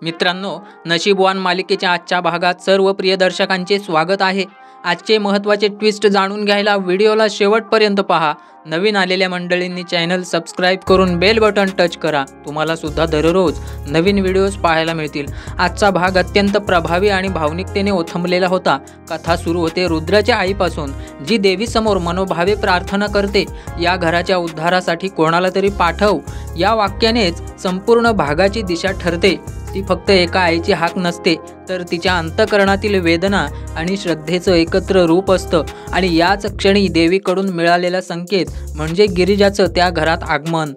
मित्रांनो, नशीबवान मालिकेच्या आजच्या भागात सर्व प्रिय दर्शकांचे स्वागत आहे। आजचे महत्त्वाचे ट्विस्ट जाणून घ्यायला व्हिडिओला शेवटपर्यंत पहा। नवीन आलेल्या मंडळींनी चॅनल सबस्क्राइब करून बेल बटन टच करा। तुम्हाला सुद्धा दररोज नवीन व्हिडिओज पाहायला मिळतील। आजचा भाग अत्यंत प्रभावी आणि भावनिकतेने ओथंबलेला होता। कथा सुरू होते रुद्राच्या आईपासून, जी देवीसमोर मनोभावे प्रार्थना करते, या घराच्या उद्धारासाठी कोणाला तरी पाठव। या वाक्यानेच संपूर्ण भागाची दिशा ठरते। ती फक्त एका आईची हाक नसते, तर तिच्या अंतःकरणातील वेदना आणि श्रद्धेचं एकत्र रूप असतं। आणि याच क्षणी देवीकडून मिळालेला संकेत म्हणजे गिरिजाचं त्या घरात आगमन।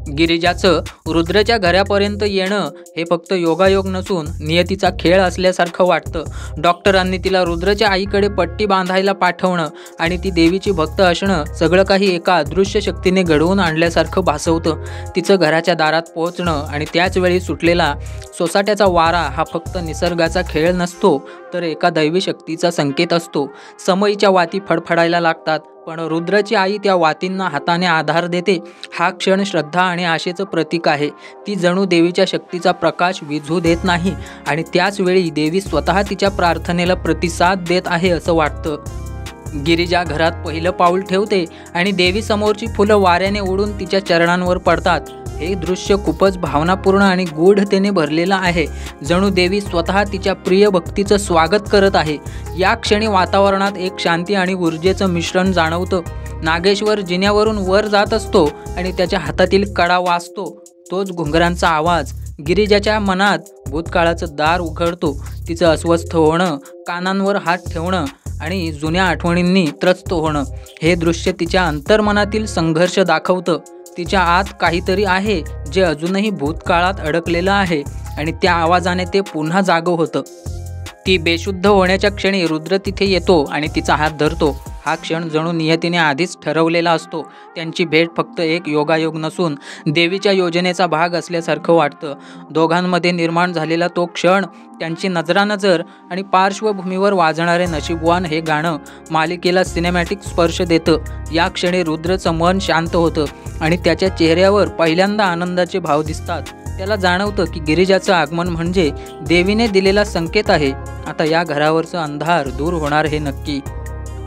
गिरिजाचं रुद्रच्या घरापर्यंत येणं हे फक्त योगायोग नसून नियतीचा खेळ असल्यासारखं वाटतं। डॉक्टरांनी तिला रुद्रच्या आईकडे पट्टी बांधायला पाठवणं आणि ती देवीची भक्त असणं, सगळं काही एका अदृश्य शक्तीने घडवून आणल्यासारखं भासवतं। तिचं घराच्या दारात पोहोचणं आणि त्याच वेळी सुटलेला सोसाट्याचा वारा हा फक्त निसर्गाचा खेळ नसतो, तर एका दैवी शक्तीचा संकेत असतो। समईच्या वाती फडफडायला लागतात, पण रुद्राची आई त्या वातींना हाताने आधार देते। हा क्षण श्रद्धा आणि आशेचं प्रतीक आहे। ती जणू देवीच्या शक्तीचा प्रकाश विझू देत नाही, आणि त्याच वेळी देवी स्वतः तिच्या प्रार्थनेला प्रतिसाद देत आहे असं वाटतं। गिरिजा घरात पहिलं पाऊल ठेवते आणि देवी समोरची फुलं वाऱ्याने उडून तिच्या चरणांवर पडतात। हे दृश्य खूपच भावनापूर्ण आणि गूढतेने भरलेलं आहे, जणू देवी स्वतः तिच्या प्रिय भक्तीचं स्वागत करत आहे। या क्षणी वातावरणात एक शांती आणि ऊर्जेचं मिश्रण जाणवतं। नागेश्वर जिन्यावरून वर जात असतो आणि त्याच्या हातातील कडा वाजतो। तोच घुंगरांचा आवाज गिरिजाच्या मनात भूतकाळाचं दार उघडतो। तिचं अस्वस्थ होणं, कानांवर हात ठेवणं आणि जुन्या आठवणींनी त्रस्त होणं, हे दृश्य तिच्या अंतर्मनातील संघर्ष दाखवतं। तिच्या आत काहीतरी आहे जे अजूनही भूतकाळात अडकलेलं आहे, आणि त्या आवाजाने ते पुन्हा जागं होतं। ती बेशुद्ध होण्याच्या क्षणी रुद्र तिथे येतो आणि तिचा हात धरतो। हा क्षण जणू नियतीने आधीच ठरवलेला असतो। त्यांची भेट फक्त एक योगायोग नसून देवीच्या योजनेचा भाग असल्यासारखं वाटतं। दोघांमध्ये निर्माण झालेला तो क्षण, त्यांची नजरानजर आणि पार्श्वभूमीवर वाजणारे नशीबवान हे गाणं मालिकेला सिनेमॅटिक स्पर्श देतं। या क्षणी रुद्रचं मन शांत होतं आणि त्याच्या चेहऱ्यावर पहिल्यांदा आनंदाचे भाव दिसतात। त्याला जाणवतं की गिरिजाचं आगमन म्हणजे देवीने दिलेला संकेत आहे। आता या घरावरचं अंधार दूर होणार हे नक्की।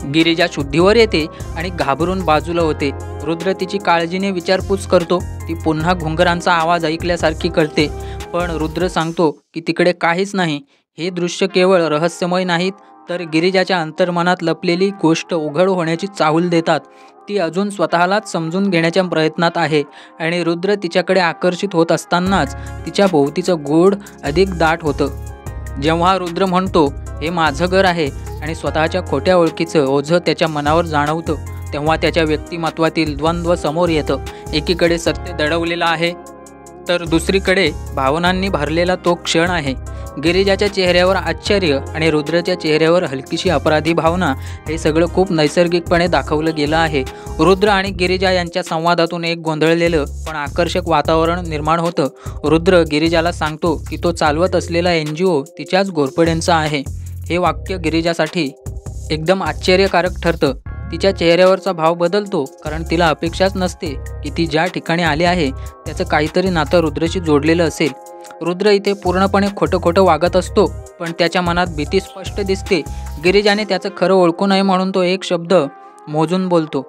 गिरिजा शुद्धीवर येते आणि घाबरून बाजूला होते। रुद्र तिची काळजीने विचारपूस करतो। ती पुन्हा घुंगरांचा आवाज ऐकल्यासारखी कळते, पण रुद्र सांगतो की तिकडे काहीच नाही। हे दृश्य केवळ रहस्यमय नाहीत, तर गिरिजाच्या अंतर्मनात लपलेली गोष्ट उघड होण्याची चाहूल देतात। ती अजून स्वतःलाच समजून घेण्याच्या प्रयत्नात आहे, आणि रुद्र तिच्याकडे आकर्षित होत असतानाच तिच्या भोवतीचं गूढ अधिक दाट होतं। जेव्हा रुद्र म्हणतो, हे माझं घर आहे, आणि स्वतःच्या खोट्या ओळखीचं ओझं त्याच्या मनावर जाणवतं, तेव्हा त्याच्या व्यक्तिमत्वातील द्वंद्व समोर येतं। एकीकडे सत्य दडवलेलं आहे, तर दुसरीकडे भावनांनी भरलेला तो क्षण आहे। गिरिजाच्या चेहऱ्यावर आश्चर्य आणि रुद्राच्या चेहऱ्यावर हलकीशी अपराधी भावना, हे सगळं खूप नैसर्गिकपणे दाखवलं गेलं आहे। रुद्र आणि गिरिजा यांच्या संवादातून एक गोंधळलेलं पण आकर्षक वातावरण निर्माण होतं। रुद्र गिरिजाला सांगतो की तो चालवत असलेला NGO तिच्याच घोरपड्यांचा आहे। हे वाक्य गिरिजासाठी एकदम आश्चर्यकारक ठरतं। तिच्या चेहऱ्यावरचा भाव बदलतो, कारण तिला अपेक्षाच नसते की ती ज्या ठिकाणी आली आहे त्याचं काहीतरी नातं रुद्रशी जोडलेलं असेल। रुद्र इथे पूर्णपणे खोटं वागत असतो, पण त्याच्या मनात भीती स्पष्ट दिसते। गिरिजाने त्याचं खरं ओळखू नये म्हणून तो एक शब्द मोजून बोलतो।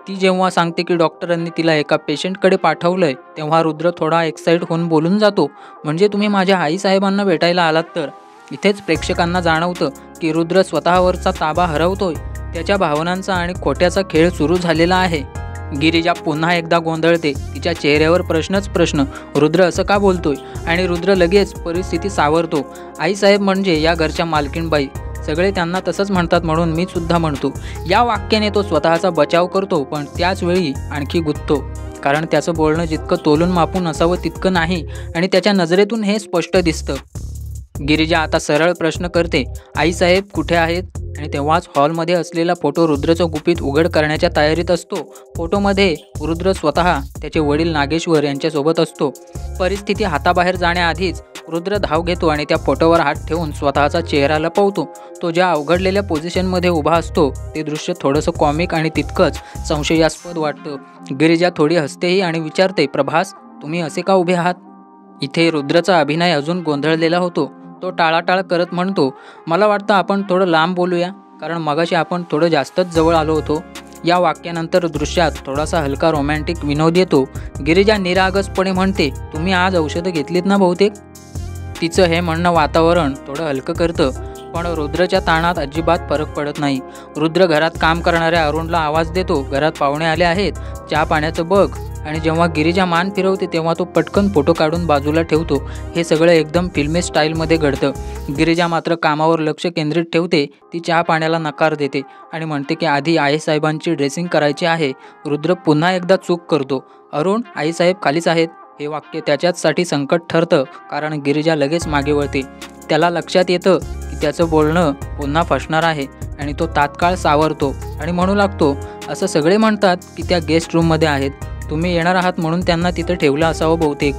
ती जेव्हा सांगते की डॉक्टरांनी तिला एका पेशंटकडे पाठवलंय, तेव्हा रुद्र थोडा एक्साइट होऊन बोलून जातो, म्हणजे तुम्ही माझ्या आईसाहेबांना भेटायला आलात तर? इथेच प्रेक्षकांना जाणवतं की रुद्र स्वतःवरचा ताबा हरवतोय। त्याच्या भावनांचा आणि खोट्याचा खेळ सुरू झालेला आहे। गिरिजा पुन्हा एकदा गोंधळते। तिच्या चेहऱ्यावर प्रश्न, रुद्र असं का बोलतोय? आणि रुद्र लगेच परिस्थिती सावरतो। आईसाहेब म्हणजे या घरच्या मालकीणबाई, सगळे त्यांना तसंच म्हणतात म्हणून मी सुद्धा म्हणतो। या वाक्याने तो स्वतःचा बचाव करतो, पण त्याच वेळी आणखी गुंततो, कारण त्याचं बोलणं जितकं तोलून मापून असावं तितकं नाही, आणि त्याच्या नजरेतून हे स्पष्ट दिसतं। गिरिजा आता सरळ प्रश्न करते, आईसाहेब कुठे आहेत? आणि तेव्हाच हॉलमध्ये असलेला फोटो रुद्रचं गुपित उघड करण्याच्या तयारीत असतो। फोटोमध्ये रुद्र स्वतः त्याचे वडील नागेश्वर यांच्यासोबत असतो। परिस्थिती हाताबाहेर जाण्याआधीच रुद्र धाव घेतो आणि त्या फोटोवर हात ठेवून स्वतःचा चेहरा लपवतो। तो ज्या अवघडलेल्या पोझिशनमध्ये उभा असतो, ते दृश्य थोडंसं कॉमिक आणि तितकंच संशयास्पद वाटतं। गिरिजा थोडी हसतेही आणि विचारते, प्रभास, तुम्ही असे का उभे आहात? इथे रुद्रचा अभिनय अजून गोंधळलेला होतो. तो टाळाटाळ करत म्हणतो, मला वाटतं आपण थोडं लांब बोलूया, कारण मगाशी आपण थोडं जास्तच जवळ आलो होतो. या वाक्यानंतर दृश्यात थोडासा हलका रोमॅन्टिक विनोद येतो. गिरिजा निरागसपणे म्हणते, तुम्ही आज औषधं घेतलीत ना बहुतेक. तिचं हे म्हणणं वातावरण थोडं हलकं करतं, पण रुद्रच्या ताणात अजिबात फरक पडत नाही. रुद्र घरात काम करणाऱ्या अरुणला आवाज देतो, घरात पाहुणे आले आहेत, चहा पाण्याचं बघ. आणि जेव्हा गिरिजा मान फिरवते तेव्हा तो पटकन फोटो काढून बाजूला ठेवतो. हे सगळं एकदम फिल्मी स्टाईलमध्ये घडतं. गिरिजा मात्र कामावर लक्ष केंद्रित ठेवते. ती चहा पाण्याला नकार देते आणि म्हणते की आधी आईसाहेबांची ड्रेसिंग करायची आहे. रुद्र पुन्हा एकदा चूक करतो. अरुण, आईसाहेब खालीच आहेत. हे वाक्य त्याच्याचसाठी संकट ठरतं, कारण गिरिजा लगेच मागे वळते. त्याला लक्षात येतं की त्याचं बोलणं पुन्हा फसणार आहे आणि तो तात्काळ सावरतो आणि म्हणू लागतो, असं सगळे म्हणतात की त्या गेस्ट रूममध्ये आहेत. तुम्ही येणार आहात म्हणून त्यांना तिथं ठेवलं असावं बहुतेक.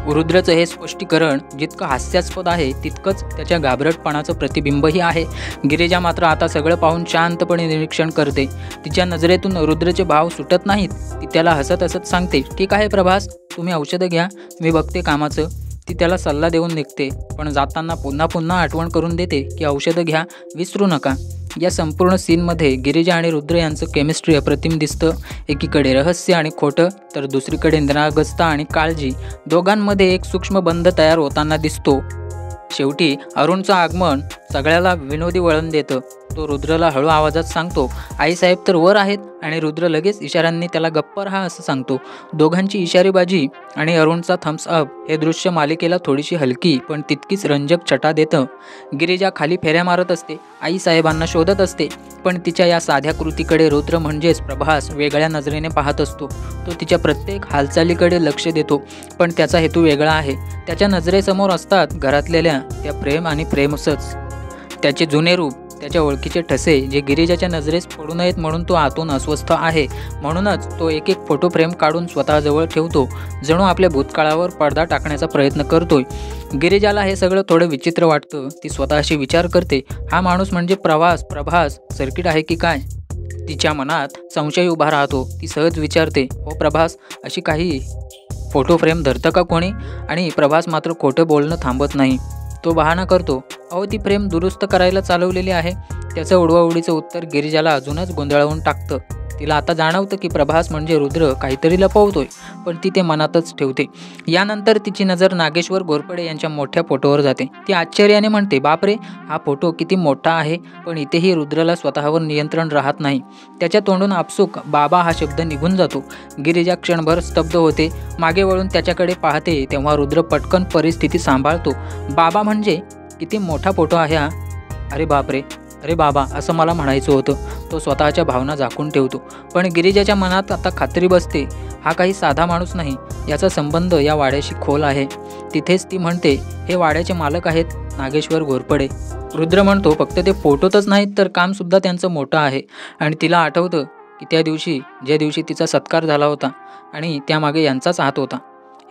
रुद्रचं हे स्पष्टीकरण जितकं हास्यास्पद आहे तितकंच त्याच्या घाबरटपणाचं प्रतिबिंबही आहे. गिरिजा मात्र आता सगळं पाहून शांतपणे निरीक्षण करते. तिच्या नजरेतून रुद्रचे भाव सुटत नाहीत. ती त्याला हसत हसत सांगते, ठीक आहे प्रभास, तुम्ही औषधं घ्या, मी बघते कामाचं. ती त्याला सल्ला देऊन निघते, पण जाताना पुन्हा पुन्हा आठवण करून देते की औषधं घ्या, विसरू नका. या संपूर्ण सीनमध्ये गिरिजा आणि रुद्र यांचं केमिस्ट्री अप्रतिम दिसतं. एकीकडे रहस्य आणि खोटं, तर दुसरीकडे निरागसता आणि काळजी, दोघांमध्ये एक सूक्ष्म बंध तयार होताना दिसतो. शेवटी अरुणचं आगमन सगळ्याला विनोदी वळण देतं. तो रुद्रला हळू आवाजात सांगतो, आईसाहेब तर वर आहेत, आणि रुद्र लगेच इशाऱ्यांनी त्याला गप्प राहा असं सांगतो. दोघांची इशारेबाजी आणि अरुणचा थम्स अप हे दृश्य मालिकेला थोडीशी हलकी पण तितकीच रंजक छटा देतं. गिरिजा खाली फेऱ्या मारत असते, आईसाहेबांना शोधत असते, पण तिच्या या साध्या कृतीकडे रुद्र म्हणजेच प्रभास वेगळ्या नजरेने पाहत असतो. तो तिच्या प्रत्येक हालचालीकडे लक्ष देतो, पण त्याचा हेतू वेगळा आहे. त्याच्या नजरेसमोर असतात घरातलेल्या त्या प्रेम आणि प्रेमसच, त्याचे जुने रूप, त्याच्या ओळखीचे ठसे जे गिरिजाच्या नजरेस पडू नयेत म्हणून तो आतून अस्वस्थ आहे. म्हणूनच तो एक एक फोटो फ्रेम काढून स्वतःजवळ ठेवतो, जणू आपल्या भूतकाळावर पडदा टाकण्याचा प्रयत्न करतोय. गिरिजाला हे सगळं थोडं विचित्र वाटतं. ती स्वतःशी विचार करते, हा माणूस म्हणजे प्रभास सर्किट आहे की काय. तिच्या मनात संशय उभा राहतो. ती सहज विचारते, हो प्रभास, अशी काही फोटो फ्रेम धरतं का कोणी. आणि प्रभास मात्र खोटं बोलणं थांबत नाही. तो बहाणा करतो, अहो ती फ्रेम दुरुस्त करायला चालवलेली आहे. त्याचं उडवाउडीचं उत्तर गिरिजाला अजूनच गोंधळवून टाकतं. तिला आता जाणवतं की प्रभास म्हणजे रुद्र काहीतरी लपवतोय, पण ती ते मनातच ठेवते. यानंतर तिची नजर नागेश्वर घोरपडे यांच्या मोठ्या फोटोवर जाते. ती आश्चर्याने म्हणते, बापरे, हा फोटो किती मोठा आहे. पण इथेही रुद्रला स्वतःवर नियंत्रण राहत नाही. त्याच्या तोंडून आपसूक बाबा हा शब्द निघून जातो. गिरिजा क्षणभर स्तब्ध होते. मागे वळून त्याच्याकडे पाहते तेव्हा रुद्र पटकन परिस्थिती सांभाळतो. बाबा म्हणजे किती मोठा फोटो आहे हा. अरे बाबा असं मला म्हणायचं होतं. तो स्वतःच्या भावना झाकून ठेवतो. पण गिरिजाच्या मनात आता खात्री बसते, हा काही साधा माणूस नाही. याचा संबंध या वाड्याशी खोल आहे. तिथेच ती म्हणते, हे वाड्याचे मालक आहेत नागेश्वर घोरपडे. रुद्र म्हणतो, फक्त ते फोटोतच नाहीत तर कामसुद्धा त्यांचं मोठं आहे. आणि तिला आठवतं की ज्या दिवशी तिचा सत्कार झाला होता आणि त्यामागे यांचाच हात होता.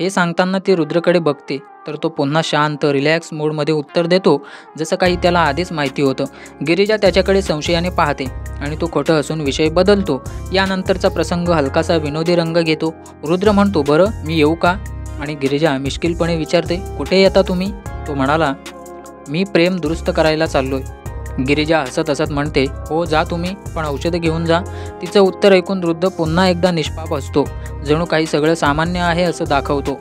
हे सांगताना ती रुद्रकडे बघते, तर तो पुन्हा शांत रिलॅक्स मूडमध्ये उत्तर देतो, जसं काही त्याला आधीच माहिती होतं. गिरिजा त्याच्याकडे संशयाने पाहते आणि तो खोटं हसून विषय बदलतो. यानंतरचा प्रसंग हलकासा विनोदी रंग घेतो. रुद्र म्हणतो, बरं मी येऊ का. आणि गिरिजा मिश्किलपणे विचारते, कुठे येता तुम्ही. तो म्हणाला, मी प्रेम दुरुस्त करायला चाललोय. गिरिजा हसत हसत म्हणते, हो जा तुम्ही, पण औषधं घेऊन जा. तिचं उत्तर ऐकून रुद्र पुन्हा एकदा निष्पाप असतो, जणू काही सगळं सामान्य आहे असं दाखवतो.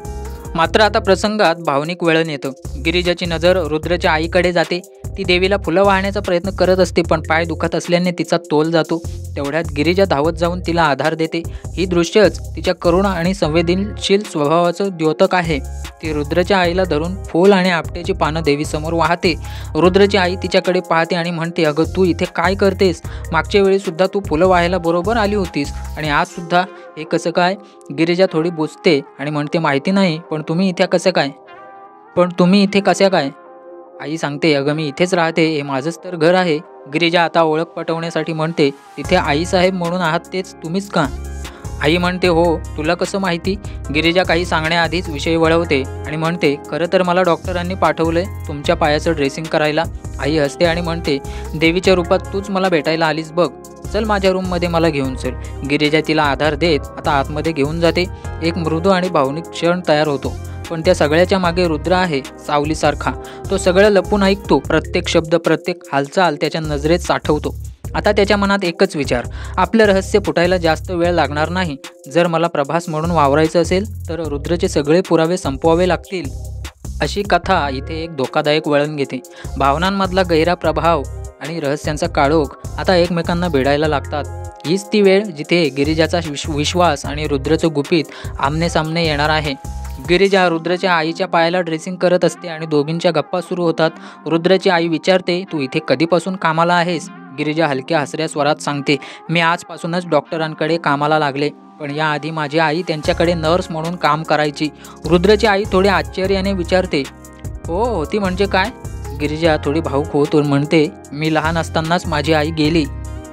मात्र आता प्रसंगात भावनिक वळण येतं. गिरिजाची नजर रुद्रच्या आईकडे जाते. ती देवीला फुलं वाहण्याचा प्रयत्न करत असते, पण पाय दुखत असल्याने तिचा तोल जातो. तेवढ्यात गिरिजा धावत जाऊन तिला आधार देते. ही दृश्यच तिच्या करुण आणि संवेदनशील स्वभावाचं द्योतक आहे. ती रुद्रच्या आईला धरून फूल आणि आपट्याची पानं देवीसमोर वाहते. रुद्रची आई तिच्याकडे पाहते आणि म्हणते, अगं तू इथे काय करतेस. मागच्या वेळी सुद्धा तू फुलं वाहायला बरोबर आली होतीस आणि आज सुद्धा हे कसं काय. गिरिजा थोडी बुजते आणि म्हणते, माहिती नाही, पण तुम्ही इथे कसे काय. आई सांगते, अगं मी इथेच राहते, हे माझंच तर घर आहे. गिरिजा आता ओळख पटवण्यासाठी म्हणते, तिथे आईसाहेब म्हणून आहात तेच तुम्हीच का. आई म्हणते, हो, तुला कसं माहिती. गिरिजा काही सांगण्याआधीच विषय वळवते आणि म्हणते, खरं तर मला डॉक्टरांनी पाठवलंय तुमच्या पायाचं ड्रेसिंग करायला. आई हसते आणि म्हणते, देवीच्या रूपात तूच मला भेटायला आलीस बघ. चल माझ्या रूममध्ये मला घेऊन चल. गिरिजा तिला आधार देत आता आतमध्ये घेऊन जाते. एक मृदू आणि भावनिक क्षण तयार होतो. पण त्या सगळ्याच्या मागे रुद्र आहे, सावलीसारखा. तो सगळं लपून ऐकतो, प्रत्येक शब्द, प्रत्येक हालचाल त्याच्या नजरेत साठवतो. आता त्याच्या मनात एकच विचार, आपलं रहस्य फुटायला जास्त वेळ लागणार नाही. जर मला प्रभास म्हणून वावरायचं असेल तर रुद्रचे सगळे पुरावे संपवावे लागतील. अशी कथा इथे एक धोकादायक वळण घेते. भावनांमधला गहिरा प्रभाव आणि रहस्यांचा काळोख आता एकमेकांना भिडायला लागतात. हीच ती वेळ जिथे गिरिजाचा विश्वास आणि रुद्रचं गुपित आमनेसामने येणार आहे. गिरिजा रुद्रच्या आईच्या पायाला ड्रेसिंग करत असते आणि दोघींच्या गप्पा सुरू होतात. रुद्रची आई विचारते, तू इथे कधीपासून कामाला आहेस? गिरिजा हलक्या हसऱ्या स्वरात सांगते, मी आजपासूनच डॉक्टरांकडे कामाला लागले, पण याआधी माझी आई त्यांच्याकडे नर्स म्हणून काम करायची. रुद्रची आई थोडी आश्चर्याने विचारते, हो होती म्हणजे काय? गिरिजा थोडी भावूक होत म्हणते, मी लहान असतानाच माझी आई गेली.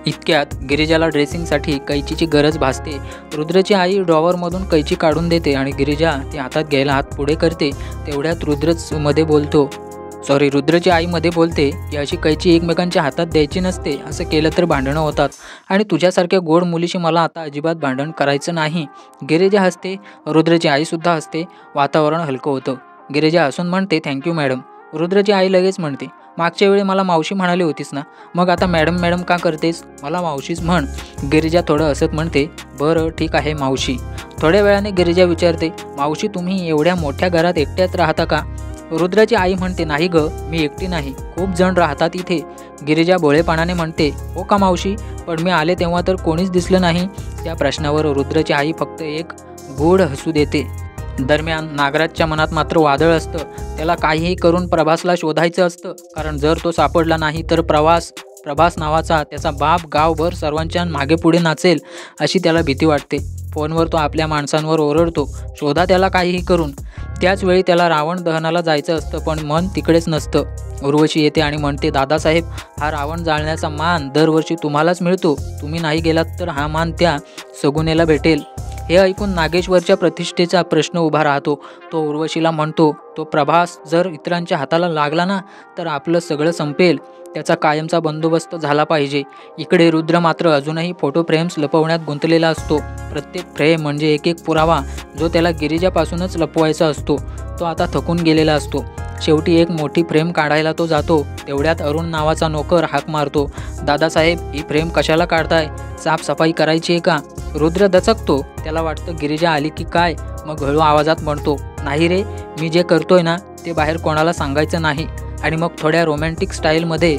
इतक्यात गिरिजाला ड्रेसिंगसाठी कैचीची गरज भासते. रुद्रची आई ड्रॉवरमधून कैची काढून देते आणि गिरिजा ती हातात घ्यायला हात पुढे करते. तेवढ्यात रुद्रची आई मध्ये बोलते की अशी कैची एकमेकांच्या हातात द्यायची नसते, असं केलं तर भांडणं होतात आणि तुझ्यासारख्या गोड मुलीशी मला आता अजिबात भांडण करायचं नाही. गिरिजा हसते, रुद्रची आई सुद्धा हसते. वातावरण हलकं होतं. गिरिजा हसून म्हणते, थँक्यू मॅडम. रुद्रची आई लगेच म्हणते, मागच्या वेळी मला मावशी म्हणाली होतीस ना, मग आता मॅडम मॅडम का करतेस? मला मावशीच म्हण. गिरिजा थोडं हसत म्हणते, बरं ठीक आहे मावशी. थोड्या वेळाने गिरिजा विचारते, मावशी तुम्ही एवढ्या मोठ्या घरात एकट्याच राहता का? रुद्राची आई म्हणते, नाही ग, मी एकटी नाही, खूप जण राहतात इथे. गिरिजा भोळेपणाने म्हणते, हो का मावशी, पण मी आले तेव्हा तर कोणीच दिसलं नाही. त्या प्रश्नावर रुद्राची आई फक्त एक गोड हसू देते. दरम्यान नागराजच्या मनात मात्र वादळ असतं. त्याला काहीही करून प्रभासला शोधायचं असतं, कारण जर तो सापडला नाही तर प्रभास नावाचा त्याचा बाप गावभर सर्वांच्या मागे पुढे नाचेल अशी त्याला भीती वाटते. फोनवर तो आपल्या माणसांवर ओरडतो, शोधा त्याला काहीही करून. त्याच वेळी त्याला रावण दहनाला जायचं असतं, पण मन तिकडेच नसतं. उर्वशी येते आणि म्हणते, दादासाहेब, हा रावण जाळण्याचा मान दरवर्षी तुम्हालाच मिळतो. तुम्ही नाही गेलात तर हा मान त्या सगुनेला भेटेल. हे ऐकून नागेश्वरच्या प्रतिष्ठेचा प्रश्न उभा राहतो. तो उर्वशीला म्हणतो, तो प्रभास जर इतरांच्या हाताला लागला ना तर आपलं सगळं संपेल. त्याचा कायमचा बंदोबस्त झाला पाहिजे. इकडे रुद्र मात्र अजूनही फोटो फ्रेम्स लपवण्यात गुंतलेला असतो. प्रत्येक फ्रेम म्हणजे एक एक पुरावा जो त्याला गिरिजापासूनच लपवायचा असतो. तो आता थकून गेलेला असतो. शेवटी एक मोठी फ्रेम काढायला तो जातो. तेवढ्यात अरुण नावाचा नोकर हाक मारतो, दादासाहेब, ही फ्रेम कशाला काढताय? साफसफाई करायची आहे का? रुद्र दचकतो. त्याला वाटतं गिरिजा आली की काय. मग हळू आवाजात म्हणतो, नाही रे, मी जे करतोय ना ते बाहेर कोणाला सांगायचं नाही. आणि मग थोड्या रोमॅन्टिक स्टाईलमध्ये,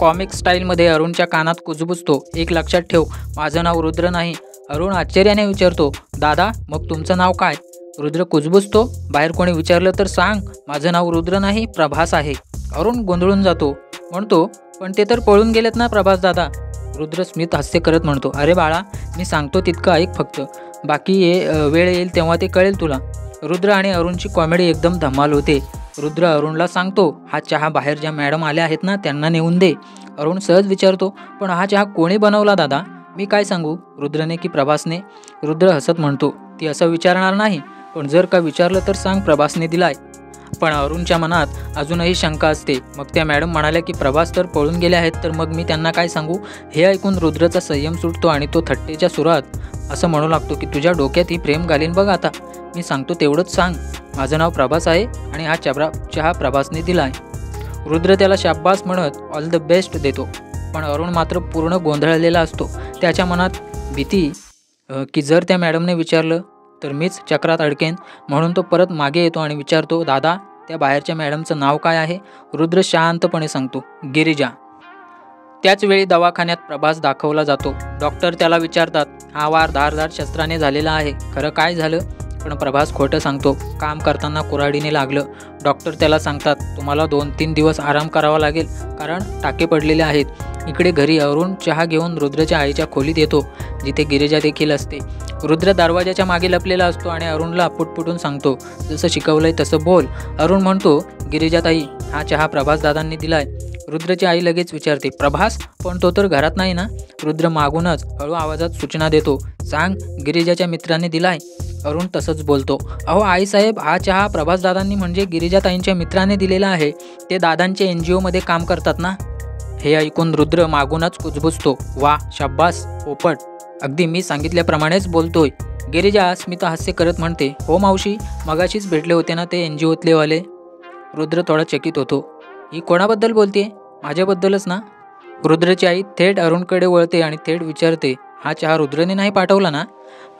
कॉमिक स्टाईलमध्ये अरुणच्या कानात कुजबुजतो, एक लक्षात ठेव, माझं नाव रुद्र नाही. अरुण आश्चर्याने विचारतो, दादा, मग तुमचं नाव काय? रुद्र कुजबुजतो, बाहेर कोणी विचारलं तर सांग, माझं नाव रुद्र नाही, प्रभास आहे. अरुण गोंधळून जातो. म्हणतो, पण ते तर पळून गेलेत ना प्रभास दादा. रुद्र स्मित हास्य करत म्हणतो, अरे बाळा, मी सांगतो तितकं ऐक फक्त, बाकी वेळ येईल तेव्हा ते कळेल तुला. रुद्र आणि अरुणची कॉमेडी एकदम धमाल होते. रुद्र अरुणला सांगतो, हा चहा बाहेर ज्या मॅडम आल्या आहेत ना त्यांना नेऊन दे. अरुण सहज विचारतो, पण हा चहा कोणी बनवला दादा? मी काय सांगू, रुद्रने की प्रभासने? रुद्र हसत म्हणतो, ती असं विचारणार नाही, पण जर का विचारलं तर सांग प्रभासने दिलाय. पण अरुणच्या मनात अजूनही शंका असते. मग त्या मॅडम म्हणाल्या की प्रभास तर पळून गेले आहेत, तर मग मी त्यांना काय सांगू? हे ऐकून रुद्रचा संयम सुटतो आणि तो थट्टेच्या सुरात असं म्हणू लागतो की तुझ्या डोक्यात ही प्रेम घालीन बघ आता. मी सांगतो तेवढंच सांग, माझं नाव प्रभास आहे आणि हा चहा प्रभासने दिलाय. रुद्र त्याला शाब्बास म्हणत ऑल द बेस्ट देतो. पण अरुण मात्र पूर्ण गोंधळलेला असतो. त्याच्या मनात भीती की जर त्या मॅडमने विचारलं तर मीच चक्रात अडकेन. म्हणून तो परत मागे येतो आणि विचारतो, दादा, त्या बाहेरच्या मॅडमचं नाव काय आहे? रुद्र शांतपणे सांगतो, गिरिजा. त्याच वेळी दवाखान्यात प्रभास दाखवला जातो. डॉक्टर त्याला विचारतात, हा वार धारदार शस्त्राने झालेला आहे, खरं काय झालं? पण प्रभास खोटं सांगतो, काम करताना कुऱ्हाडीने लागलं. डॉक्टर त्याला सांगतात, तुम्हाला 2-3 दिवस आराम करावा लागेल, कारण टाके पडलेले आहेत. इकडे घरी अरुण चहा घेऊन रुद्रच्या आईच्या खोलीत येतो, जिथे गिरिजा देखील असते. रुद्र दरवाजाच्या मागे लपलेला असतो आणि अरुणला पुटपुटून सांगतो, जसं शिकवलंय तसं बोल. अरुण म्हणतो, गिरिजाताई, हा चहा प्रभास दादांनी दिलाय. रुद्रची आई लगेच विचारते, प्रभास? पण तो तर घरात नाही ना? रुद्र मागूनच हळू आवाजात सूचना देतो, सांग, गिरिजाच्या मित्रांनी दिलाय. अरुण तसंच बोलतो, अहो आईसाहेब, हा चहा प्रभास दादांनी म्हणजे गिरिजाताईंच्या मित्राने दिलेला आहे. ते दादांच्या NGO मध्ये काम करतात ना. हे ऐकून रुद्र मागूनच कुजबुजतो, वा, शाब्बास, पोपट, अगदी मी सांगितल्याप्रमाणेच बोलतोय. गिरिजा स्मिता हास्य करत म्हणते, हो मावशी, मगाशीच भेटले होते ना ते NGOतले वाले. रुद्र थोडा चकित होतो. ही कोणाबद्दल बोलते? माझ्याबद्दलच ना? रुद्रची आई थेट अरुणकडे वळते आणि थेट विचारते, हा चहा रुद्रने नाही पाठवला ना?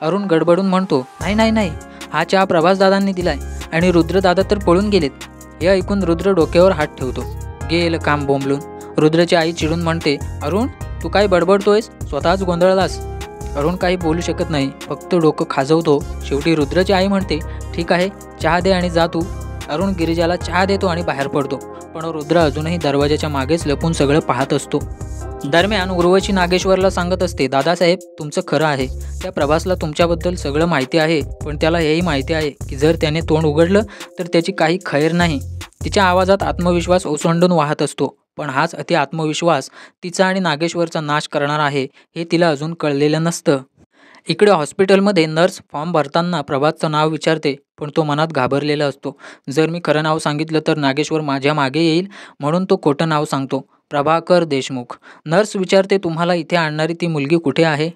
अरुण गडबडून म्हणतो, नाही नाही नाही, हा चहा प्रभास दादांनी दिलाय आणि रुद्र दादा तर पळून गेलेत. हे ऐकून रुद्र डोक्यावर हात ठेवतो. गेलं काम बोंबलून. रुद्रची आई चिडून म्हणते, अरुण तू काय बडबडतोयस? स्वतःच गोंधळलास. अरुण काही बोलू शकत नाही, फक्त डोकं खाजवतो. शेवटी रुद्रची आई म्हणते, ठीक आहे, चहा दे आणि जा तू. अरुण गिरिजाला चहा देतो आणि बाहेर पडतो. पण रुद्र अजूनही दरवाजाच्या मागेच लपून सगळं पाहत असतो. दरम्यान उर्वशी नागेश्वरला सांगत असते, दादासाहेब तुमचं खरं आहे, त्या प्रभासला तुमच्याबद्दल सगळं माहिती आहे, पण त्याला हेही माहिती आहे की जर त्याने तोंड उघडलं तर त्याची काही खैर नाही. तिच्या आवाजात आत्मविश्वास ओसंडून वाहत असतो. पण हाच अति आत्मविश्वास तिचा आणि नागेश्वरचा नाश करणार आहे हे तिला अजून कळलेलं नसतं. इकडे हॉस्पिटलमध्ये नर्स फॉर्म भरताना प्रभासचं नाव विचारते, पण तो मनात घाबरलेला असतो. जर मी खरं नाव सांगितलं तर नागेश्वर माझ्या मागे येईल, म्हणून तो खोटं नाव सांगतो, प्रभाकर देशमुख. नर्स विचारते, तुम्हाला इथे आणणारी ती मुलगी कुठे आहे?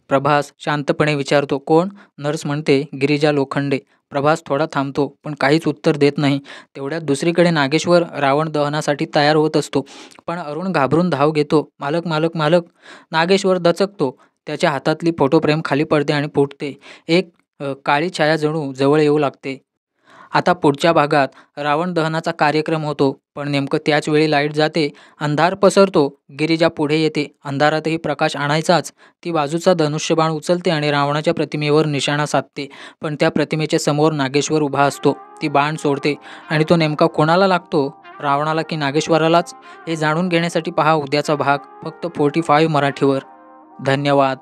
प्रभास शांतपणे विचारतो, कोण? नर्स म्हणते, गिरिजा लोखंडे. प्रभास थोडा थांबतो, पण काहीच उत्तर देत नाही. तेवढ्यात दुसरीकडे नागेश्वर रावण दहनासाठी तयार होत असतो. पण अरुण घाबरून धाव घेतो, मालक मालक मालक. नागेश्वर दचकतो. त्याच्या हातातली फोटोफ्रेम खाली पडते आणि फुटते. एक काळी छाया जणू जवळ येऊ लागते. आता पुढच्या भागात रावण दहनाचा कार्यक्रम होतो, पण नेमकं त्याच वेळी लाईट जाते. अंधार पसरतो. गिरिजा पुढे येते. अंधारातही प्रकाश आणायचाच. ती बाजूचा धनुष्यबाण उचलते आणि रावणाच्या प्रतिमेवर निशाणा साधते. पण त्या प्रतिमेच्या समोर नागेश्वर उभा असतो. ती बाण सोडते आणि तो नेमका कोणाला लागतो? रावणाला की नागेश्वरालाच? हे जाणून घेण्यासाठी पहा उद्याचा भाग फक्त 45 मराठीवर. धन्यवाद.